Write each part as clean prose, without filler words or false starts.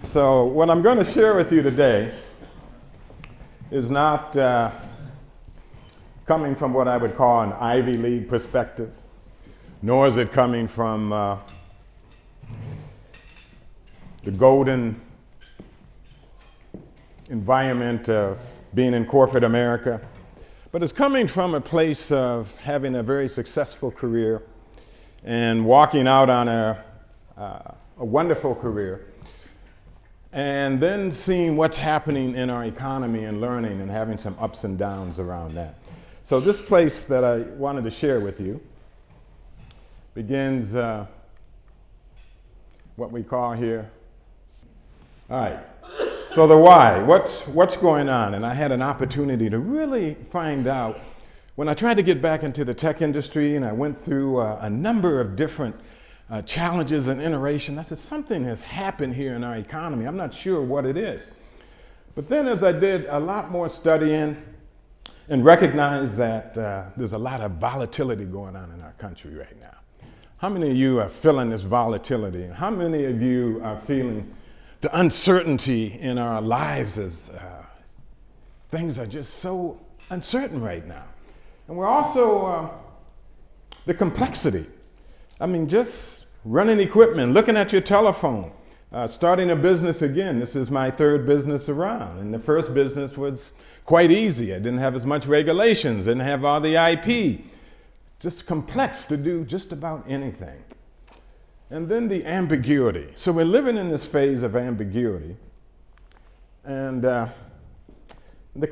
So what I'm going to share with you today is not coming from what I would call an Ivy League perspective, nor is it coming from the golden environment of being in corporate America, but it's coming from a place of having a very successful career and walking out on a wonderful career, and then seeing what's happening in our economy and learning and having some ups and downs around that. So this place that I wanted to share with you begins what we call here. All right, so the why, what's going on? And I had an opportunity to really find out when I tried to get back into the tech industry, and I went through a number of different challenges and iteration. I said, something has happened here in our economy. I'm not sure what it is. But then as I did a lot more studying and recognized that there's a lot of volatility going on in our country right now. How many of you are feeling this volatility? And how many of you are feeling the uncertainty in our lives as things are just so uncertain right now? And we're also the complexity. I mean, just running equipment, looking at your telephone, starting a business again. This is my third business around. And the first business was quite easy. I didn't have as much regulations, didn't have all the IP. Just complex to do just about anything. And then the ambiguity. So we're living in this phase of ambiguity. And the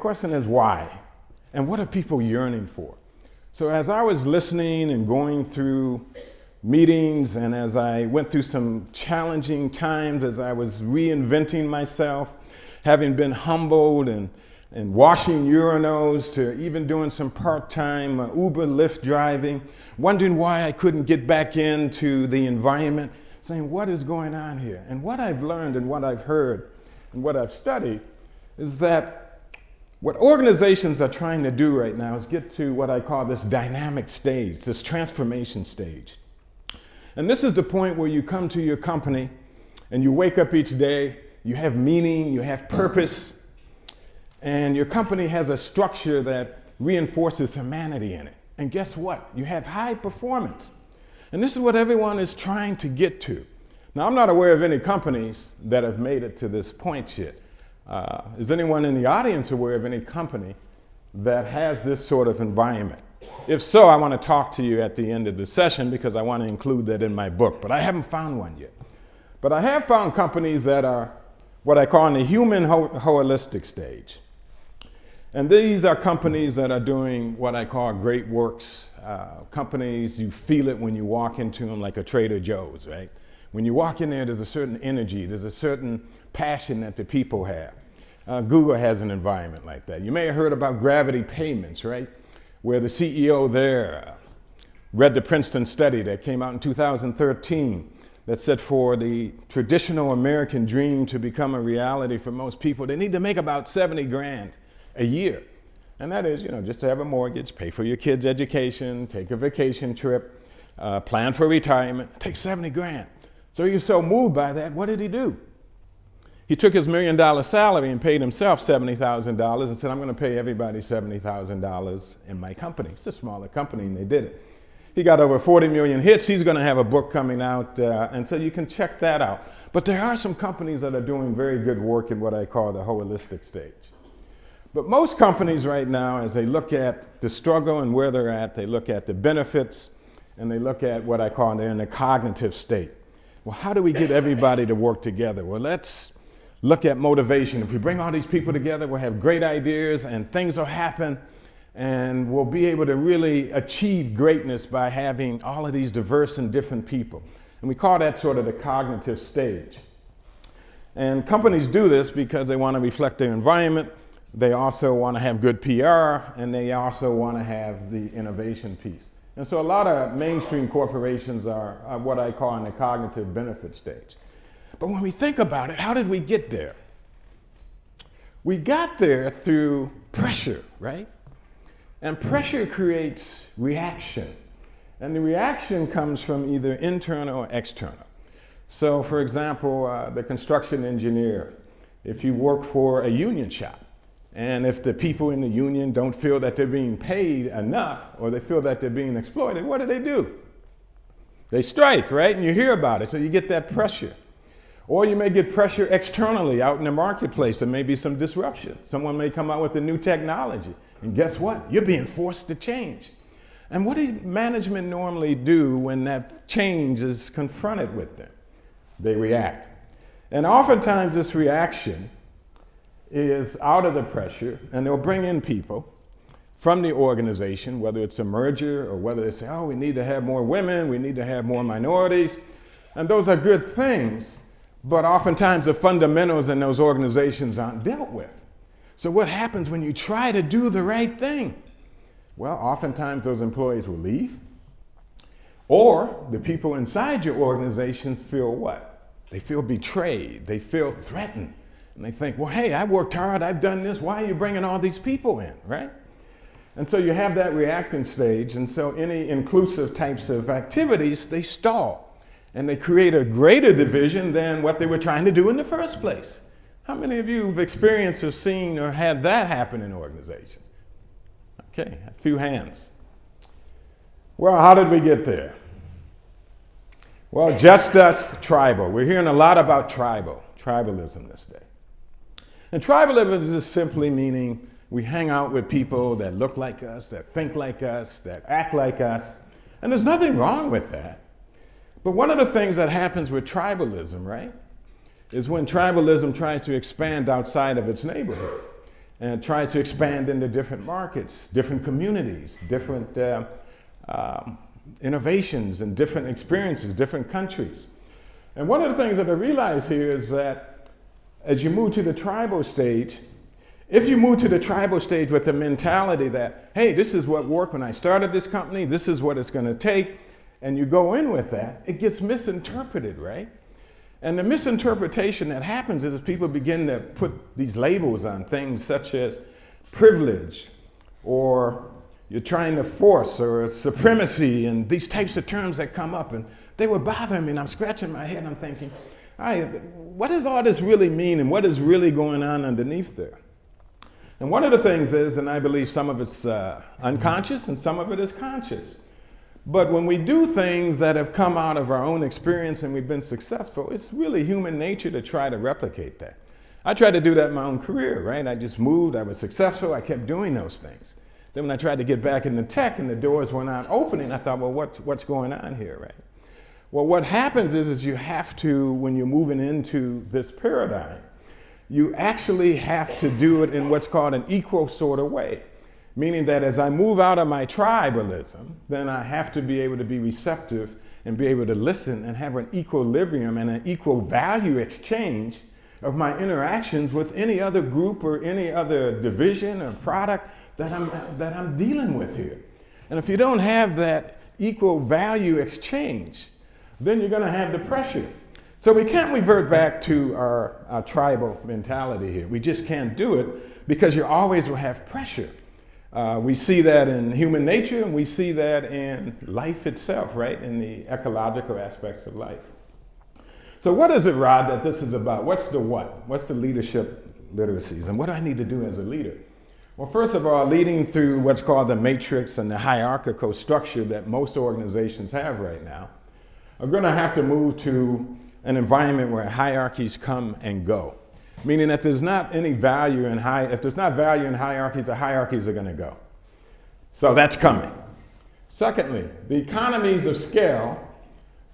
question is why? And what are people yearning for? So as I was listening and going through meetings, and as I went through some challenging times, as I was reinventing myself, having been humbled and washing urinals to even doing some part-time Uber, Lyft driving, wondering why I couldn't get back into the environment, saying, what is going on here? And what I've learned and what I've heard and what I've studied is that what organizations are trying to do right now is get to what I call this dynamic stage, this transformation stage. And this is the point where you come to your company and you wake up each day, you have meaning, you have purpose, and your company has a structure that reinforces humanity in it. And guess what? You have high performance. And this is what everyone is trying to get to. Now, I'm not aware of any companies that have made it to this point yet. Is anyone in the audience aware of any company that has this sort of environment? If so, I want to talk to you at the end of the session because I want to include that in my book, but I haven't found one yet. But I have found companies that are what I call in the human holistic stage. And these are companies that are doing what I call great works. Companies, you feel it when you walk into them, like a Trader Joe's, right? When you walk in there, there's a certain energy, there's a certain passion that the people have. Google has an environment like that. You may have heard about Gravity Payments, right? Where the CEO there read the Princeton study that came out in 2013 that said for the traditional American dream to become a reality for most people, they need to make about 70 grand a year. And that is, just to have a mortgage, pay for your kids' education, take a vacation trip, plan for retirement, take 70 grand. So he was so moved by that, what did he do? He took his $1 million salary and paid himself $70,000 and said, I'm going to pay everybody $70,000 in my company. It's a smaller company, and they did it. He got over 40 million hits. He's going to have a book coming out, and so you can check that out. But there are some companies that are doing very good work in what I call the holistic stage. But most companies right now, as they look at the struggle and where they're at, they look at the benefits, and they look at what I call they're in the cognitive state. Well, how do we get everybody to work together? Well, let's look at motivation. If we bring all these people together, we'll have great ideas and things will happen, and we'll be able to really achieve greatness by having all of these diverse and different people. And we call that sort of the cognitive stage. And companies do this because they want to reflect their environment. They also want to have good PR, and they also want to have the innovation piece. And so a lot of mainstream corporations are what I call in the cognitive benefit stage. But when we think about it, how did we get there? We got there through pressure, right? And pressure creates reaction. And the reaction comes from either internal or external. So, for example, the construction engineer, if you work for a union shop, and if the people in the union don't feel that they're being paid enough, or they feel that they're being exploited, what do? They strike, right? And you hear about it, so you get that pressure. Or you may get pressure externally out in the marketplace. There may be some disruption. Someone may come out with a new technology, and guess what? You're being forced to change. And what do management normally do when that change is confronted with them? They react. And oftentimes this reaction is out of the pressure, and they'll bring in people from the organization, whether it's a merger or whether they say, oh, we need to have more women, we need to have more minorities. And those are good things, but oftentimes the fundamentals in those organizations aren't dealt with. So what happens when you try to do the right thing? Well, oftentimes those employees will leave, or the people inside your organization feel what? They feel betrayed, they feel threatened, and they think, well, hey, I worked hard, I've done this, why are you bringing all these people in, right? And so you have that reacting stage, and so any inclusive types of activities, they stall, and they create a greater division than what they were trying to do in the first place. How many of you have experienced or seen or had that happen in organizations? Okay, a few hands. Well, how did we get there? Well, just us tribal. We're hearing a lot about tribalism this day. And tribalism is simply meaning we hang out with people that look like us, that think like us, that act like us. And there's nothing wrong with that. But one of the things that happens with tribalism, right, is when tribalism tries to expand outside of its neighborhood. And it tries to expand into different markets, different communities, different innovations and different experiences, different countries. And one of the things that I realize here is that as you move to the tribal stage, if you move to the tribal stage with the mentality that, hey, this is what worked when I started this company, this is what it's going to take, and you go in with that, it gets misinterpreted, right? And the misinterpretation that happens is people begin to put these labels on things such as privilege, or you're trying to force, or supremacy, and these types of terms that come up. And they were bothering me, and I'm scratching my head, I'm thinking, all right, what does all this really mean, and what is really going on underneath there? And one of the things is, and I believe some of it's unconscious and some of it is conscious, but when we do things that have come out of our own experience and we've been successful, it's really human nature to try to replicate that. I tried to do that in my own career, right? I just moved, I was successful, I kept doing those things. Then when I tried to get back into tech and the doors were not opening, I thought, well, what's going on here, right? Well, what happens is you have to, when you're moving into this paradigm, you actually have to do it in what's called an equal sort of way. Meaning that as I move out of my tribalism, then I have to be able to be receptive and be able to listen and have an equilibrium and an equal value exchange of my interactions with any other group or any other division or product that I'm dealing with here. And if you don't have that equal value exchange, then you're going to have the pressure. So we can't revert back to our tribal mentality here. We just can't do it because you always will have pressure. We see that in human nature, and we see that in life itself, right? In the ecological aspects of life. So what is it, Rod, that this is about? What's the what? What's the leadership literacies? And what do I need to do as a leader? Well, first of all, leading through what's called the matrix and the hierarchical structure that most organizations have right now, are going to have to move to an environment where hierarchies come and go. Meaning that there's not any value in if there's not value in hierarchies, the hierarchies are going to go. So that's coming. Secondly, the economies of scale,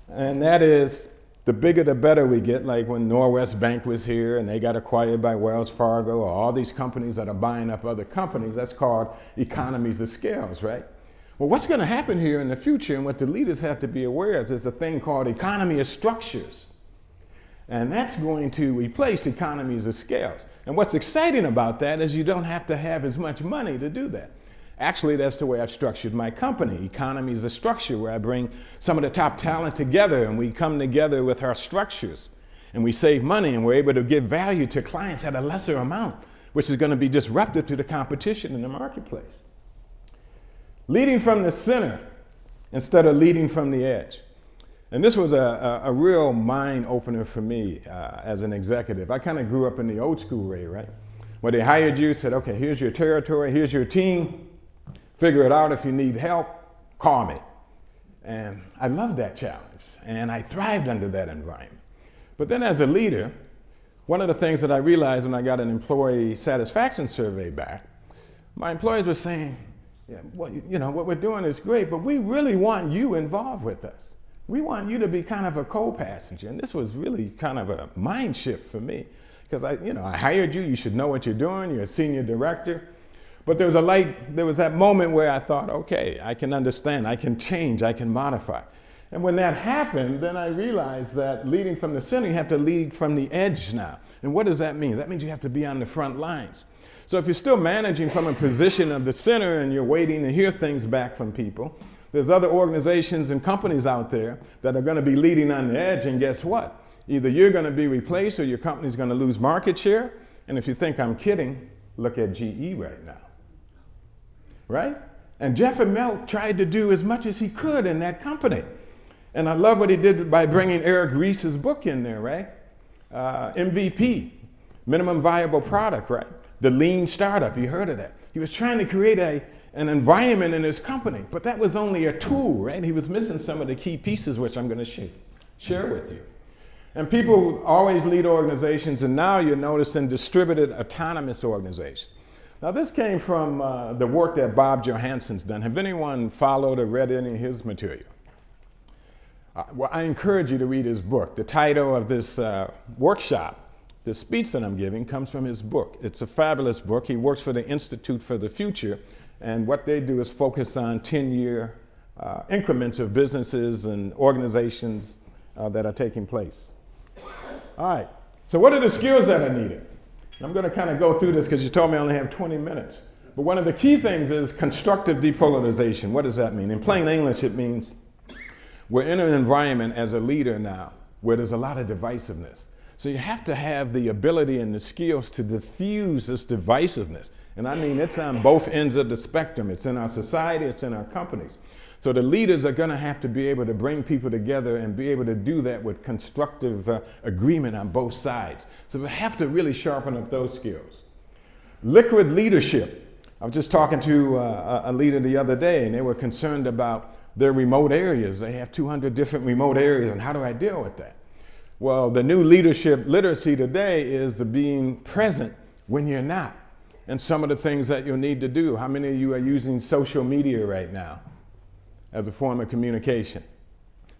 and that is the bigger the better we get, like when Norwest Bank was here and they got acquired by Wells Fargo, or all these companies that are buying up other companies, that's called economies of scales, right? Well, what's going to happen here in the future, and what the leaders have to be aware of, is a thing called economy of structures. And that's going to replace economies of scales. And what's exciting about that is you don't have to have as much money to do that. Actually, that's the way I've structured my company. Economies of structure, where I bring some of the top talent together and we come together with our structures and we save money and we're able to give value to clients at a lesser amount, which is going to be disruptive to the competition in the marketplace. Leading from the center instead of leading from the edge. And this was a real mind opener for me as an executive. I kind of grew up in the old school way, right? Where they hired you, said, okay, here's your territory, here's your team, figure it out. If you need help, call me. And I loved that challenge, and I thrived under that environment. But then as a leader, one of the things that I realized when I got an employee satisfaction survey back, my employees were saying, yeah, well, you know, what we're doing is great, but we really want you involved with us. We want you to be kind of a co-passenger. And this was really kind of a mind shift for me, because I hired you, you should know what you're doing, you're a senior director. But there was that moment where I thought, okay, I can understand, I can change, I can modify. And when that happened, then I realized that leading from the center, you have to lead from the edge now. And what does that mean? That means you have to be on the front lines. So if you're still managing from a position of the center and you're waiting to hear things back from people, there's other organizations and companies out there that are going to be leading on the edge, and guess what? Either you're going to be replaced or your company's going to lose market share. And if you think I'm kidding, look at GE right now. Right? And Jeff Immelt tried to do as much as he could in that company. And I love what he did by bringing Eric Ries's book in there, right? MVP, minimum viable product, right? The lean startup, you heard of that. He was trying to create an environment in his company, but that was only a tool, right? He was missing some of the key pieces, which I'm going to share with you. And people always lead organizations, and now you're noticing distributed autonomous organizations. Now this came from the work that Bob Johansson's done. Have anyone followed or read any of his material? Well, I encourage you to read his book. The title of this workshop, this speech that I'm giving, comes from his book. It's a fabulous book. He works for the Institute for the Future, and what they do is focus on 10-year increments of businesses and organizations that are taking place. All right, so what are the skills that are needed? I'm going to kind of go through this because you told me I only have 20 minutes. But one of the key things is constructive depolarization. What does that mean? In plain English, it means we're in an environment as a leader now where there's a lot of divisiveness. So you have to have the ability and the skills to diffuse this divisiveness. And I mean, it's on both ends of the spectrum. It's in our society, it's in our companies. So the leaders are going to have to be able to bring people together and be able to do that with constructive agreement on both sides. So we have to really sharpen up those skills. Liquid leadership. I was just talking to a leader the other day, and they were concerned about their remote areas. They have 200 different remote areas, and how do I deal with that? Well, the new leadership literacy today is the being present when you're not, and some of the things that you'll need to do. How many of you are using social media right now as a form of communication?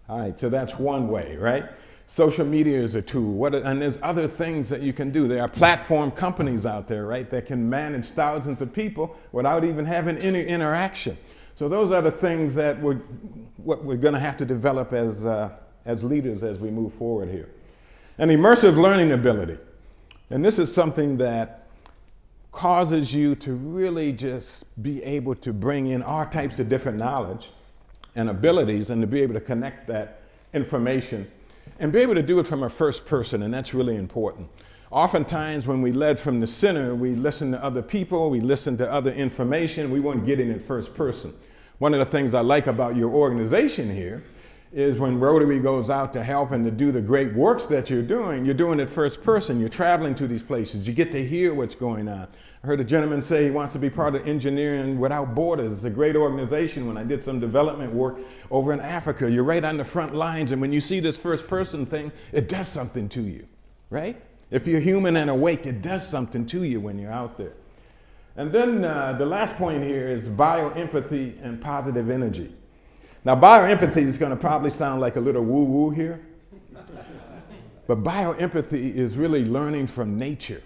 All right, so that's one way, right? Social media is a tool. And there's other things that you can do. There are platform companies out there, right, that can manage thousands of people without even having any interaction. So those are the things that we're going to have to develop as leaders as we move forward here. An immersive learning ability. And this is something that causes you to really just be able to bring in all types of different knowledge and abilities, and to be able to connect that information and be able to do it from a first person, and that's really important. Oftentimes when we led from the center, we listen to other people, we listen to other information, we weren't getting it first person. One of the things I like about your organization here is when Rotary goes out to help and to do the great works that you're doing it first person. You're traveling to these places, you get to hear what's going on. I heard a gentleman say he wants to be part of Engineering Without Borders. It's a great organization. When I did some development work over in Africa, you're right on the front lines, and when you see this first person thing, it does something to you, right? If you're human and awake, it does something to you when you're out there. And then the last point here is bioempathy and positive energy. Now, bioempathy is going to probably sound like a little woo-woo here, but bioempathy is really learning from nature.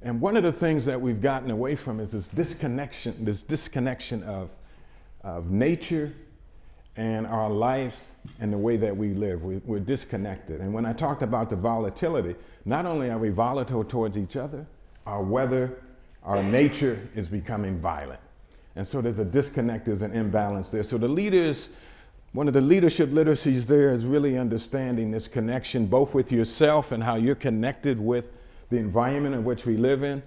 And one of the things that we've gotten away from is this disconnection of nature and our lives and the way that we live. We're disconnected. And when I talked about the volatility, not only are we volatile towards each other, our weather, our nature is becoming violent. And so there's a disconnect, there's an imbalance there. So the leaders, one of the leadership literacies there is really understanding this connection, both with yourself and how you're connected with the environment in which we live in,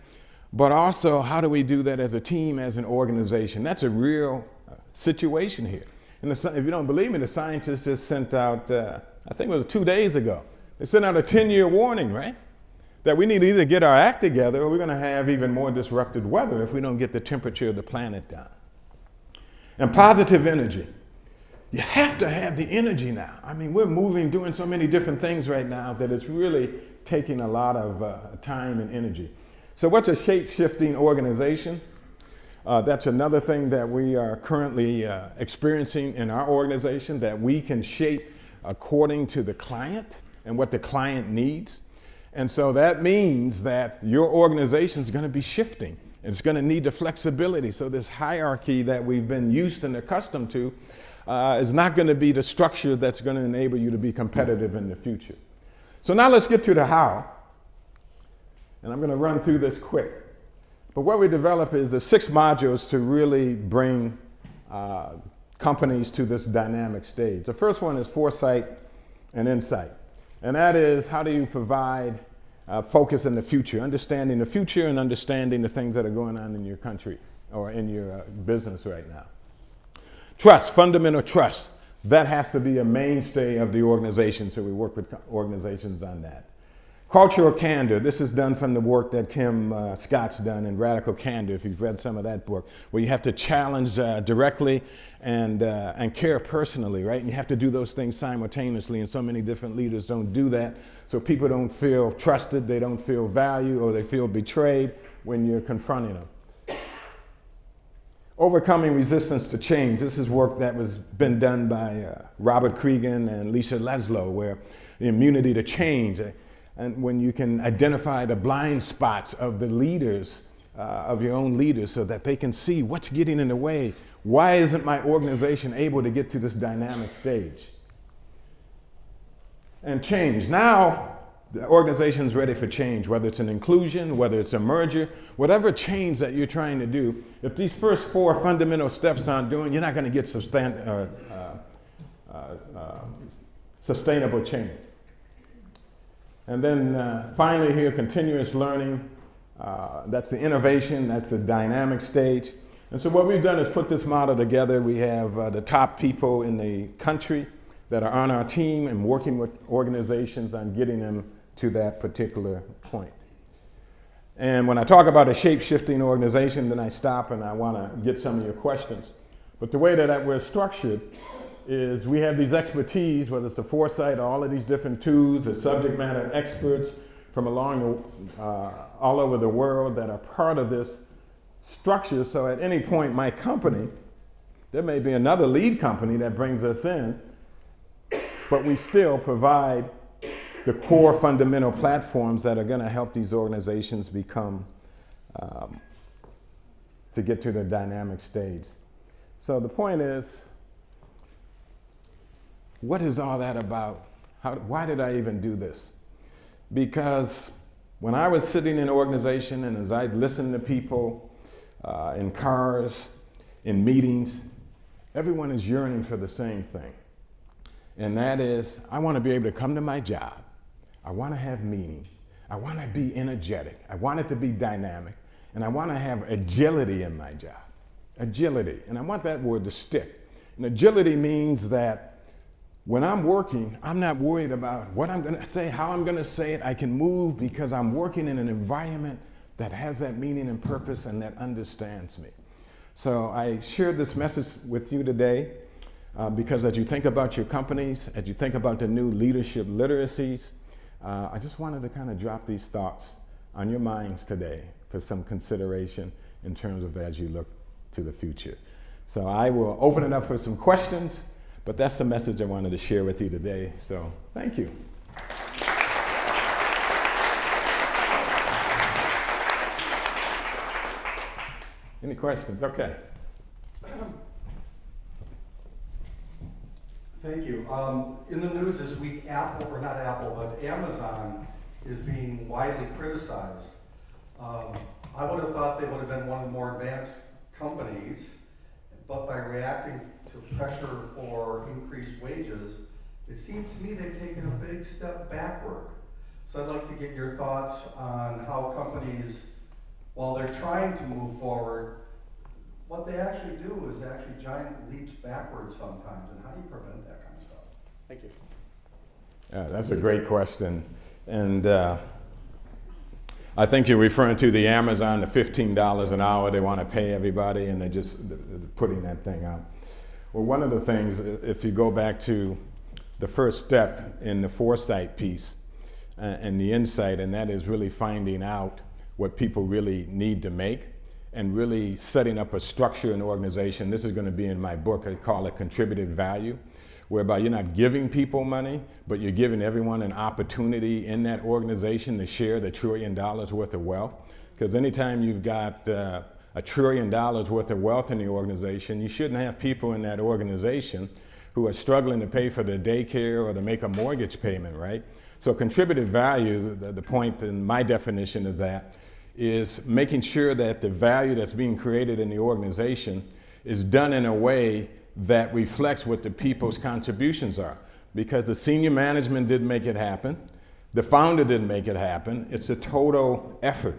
but also how do we do that as a team, as an organization. That's a real situation here. And if you don't believe me, the scientists just sent out, I think it was 2 days ago, they sent out a 10-year warning, right? That we need to either get our act together or we're going to have even more disrupted weather if we don't get the temperature of the planet down. And positive energy. You have to have the energy now. I mean, we're moving, doing so many different things right now that it's really taking a lot of time and energy. So what's a shape-shifting organization? That's another thing that we are currently experiencing in our organization, that we can shape according to the client and what the client needs. And so that means that your organization is going to be shifting. It's going to need the flexibility. So this hierarchy that we've been used and accustomed to is not going to be the structure that's going to enable you to be competitive in the future. So now let's get to the how. And I'm going to run through this quick. But what we develop is the 6 modules to really bring companies to this dynamic stage. The first one is foresight and insight. And that is, how do you provide focus in the future, understanding the future and understanding the things that are going on in your country or in your business right now. Trust, fundamental trust. That has to be a mainstay of the organization, so we work with organizations on that. Cultural candor. This is done from the work that Kim Scott's done in Radical Candor, if you've read some of that book, where you have to challenge directly and care personally, right? And you have to do those things simultaneously, and so many different leaders don't do that. So people don't feel trusted, they don't feel valued, or they feel betrayed when you're confronting them. Overcoming resistance to change. This is work that was been done by Robert Cregan and Lisa Leslow, where the immunity to change. And when you can identify the blind spots of the leaders, of your own leaders, so that they can see what's getting in the way. Why isn't my organization able to get to this dynamic stage? And change. Now, the organization's ready for change, whether it's an inclusion, whether it's a merger, whatever change that you're trying to do. If these first 4 fundamental steps aren't doing, you're not going to get sustainable change. And then finally here, continuous learning. That's the innovation, that's the dynamic stage. And so what we've done is put this model together. We have the top people in the country that are on our team and working with organizations on getting them to that particular point. And when I talk about a shape-shifting organization, then I stop and I want to get some of your questions. But the way that we're structured is we have these expertise, whether it's the foresight, all of these different tools, the subject matter experts from all over the world that are part of this structure. So at any point, my company, there may be another lead company that brings us in, but we still provide the core fundamental platforms that are going to help these organizations become, to get to the dynamic stage. So the point is, what is all that about? Why did I even do this? Because when I was sitting in an organization and as I'd listen to people in cars, in meetings, everyone is yearning for the same thing. And that is, I want to be able to come to my job. I want to have meaning. I want to be energetic. I want it to be dynamic. And I want to have agility in my job. Agility. And I want that word to stick. And agility means that when I'm working, I'm not worried about what I'm going to say, how I'm going to say it. I can move because I'm working in an environment that has that meaning and purpose and that understands me. So I shared this message with you today because as you think about your companies, as you think about the new leadership literacies, I just wanted to kind of drop these thoughts on your minds today for some consideration in terms of as you look to the future. So I will open it up for some questions. But that's the message I wanted to share with you today. So thank you. Any questions? Okay. Thank you. In the news this week, Amazon is being widely criticized. I would have thought they would have been one of the more advanced companies, but by reacting to pressure for increased wages, it seems to me they've taken a big step backward. So I'd like to get your thoughts on how companies, while they're trying to move forward, what they actually do is actually giant leaps backwards sometimes, and how do you prevent that kind of stuff? Thank you. Yeah, that's a great question. And I think you're referring to the Amazon, the $15 an hour they want to pay everybody, and they're putting that thing out. Well, one of the things, if you go back to the first step in the foresight piece and the insight, and that is really finding out what people really need to make and really setting up a structure and organization. This is going to be in my book. I call it contributed value, whereby you're not giving people money, but you're giving everyone an opportunity in that organization to share the $1 trillion worth of wealth. Because anytime you've got $1 trillion worth of wealth in the organization, you shouldn't have people in that organization who are struggling to pay for their daycare or to make a mortgage payment, right? So contributed value, the point in my definition of that, is making sure that the value that's being created in the organization is done in a way that reflects what the people's contributions are. Because the senior management didn't make it happen, the founder didn't make it happen, it's a total effort.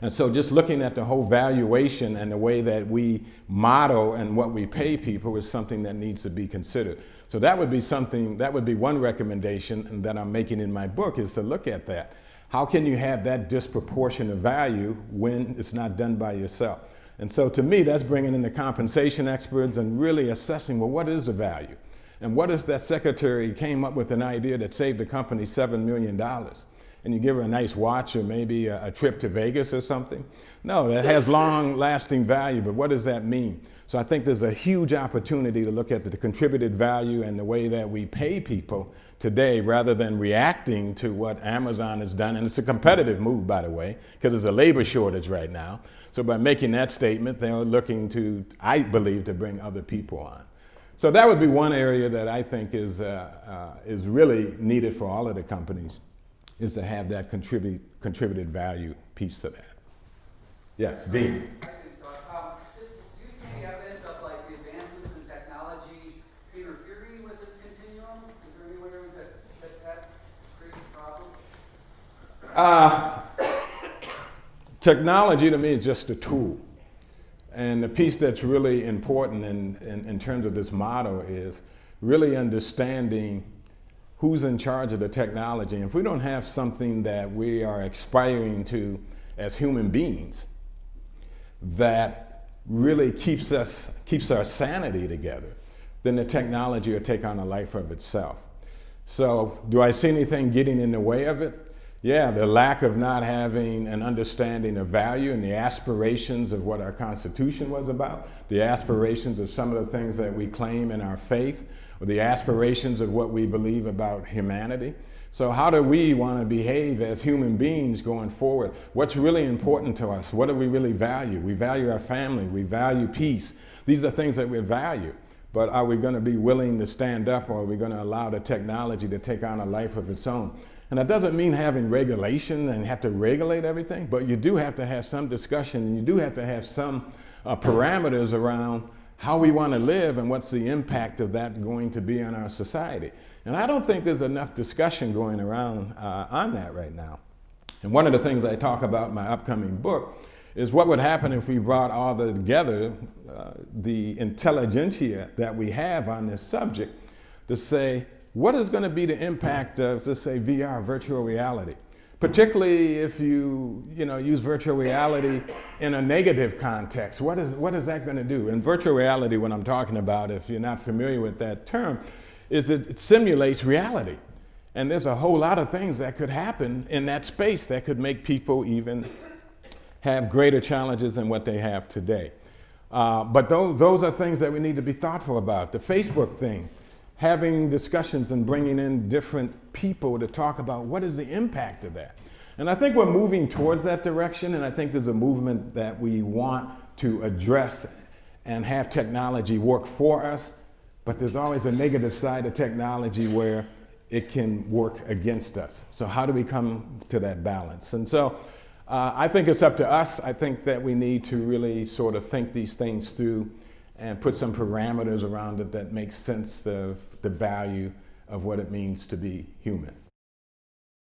And so just looking at the whole valuation and the way that we model and what we pay people is something that needs to be considered. So that would be one recommendation that I'm making in my book, is to look at that. How can you have that disproportionate value when it's not done by yourself? And so to me, that's bringing in the compensation experts and really assessing, well, what is the value? And what if that secretary came up with an idea that saved the company $7 million? And you give her a nice watch or maybe a trip to Vegas or something? No, that has long-lasting value, but what does that mean? So I think there's a huge opportunity to look at the contributed value and the way that we pay people today rather than reacting to what Amazon has done. And it's a competitive move, by the way, because there's a labor shortage right now. So by making that statement, they're looking to, I believe, to bring other people on. So that would be one area that I think is really needed for all of the companies, is to have that contributed value piece to that. Yes, Dean. Do you see any evidence of like the advancements in technology interfering with this continuum? Is there any way that creates problems? Technology to me is just a tool. And the piece that's really important in terms of this model is really understanding who's in charge of the technology. And if we don't have something that we are aspiring to as human beings that really keeps our sanity together, then the technology will take on a life of itself. So do I see anything getting in the way of it? Yeah, the lack of not having an understanding of value and the aspirations of what our Constitution was about, the aspirations of some of the things that we claim in our faith, or the aspirations of what we believe about humanity. So how do we want to behave as human beings going forward? What's really important to us? What do we really value? We value our family. We value peace. These are things that we value. But are we going to be willing to stand up, or are we going to allow the technology to take on a life of its own? And that doesn't mean having regulation and have to regulate everything, but you do have to have some discussion, and you do have to have some parameters around how we want to live and what's the impact of that going to be on our society. And I don't think there's enough discussion going around on that right now. And one of the things I talk about in my upcoming book is what would happen if we brought all together the intelligentsia that we have on this subject to say, what is going to be the impact of, let's say, VR, virtual reality? Particularly if you use virtual reality in a negative context. What is that going to do? And virtual reality, what I'm talking about, if you're not familiar with that term, is it simulates reality. And there's a whole lot of things that could happen in that space that could make people even have greater challenges than what they have today. But those are things that we need to be thoughtful about. The Facebook thing, having discussions and bringing in different people to talk about what is the impact of that. And I think we're moving towards that direction, and I think there's a movement that we want to address and have technology work for us, but there's always a negative side of technology where it can work against us. So how do we come to that balance? And so I think it's up to us. I think that we need to really sort of think these things through and put some parameters around it that make sense of the value of what it means to be human.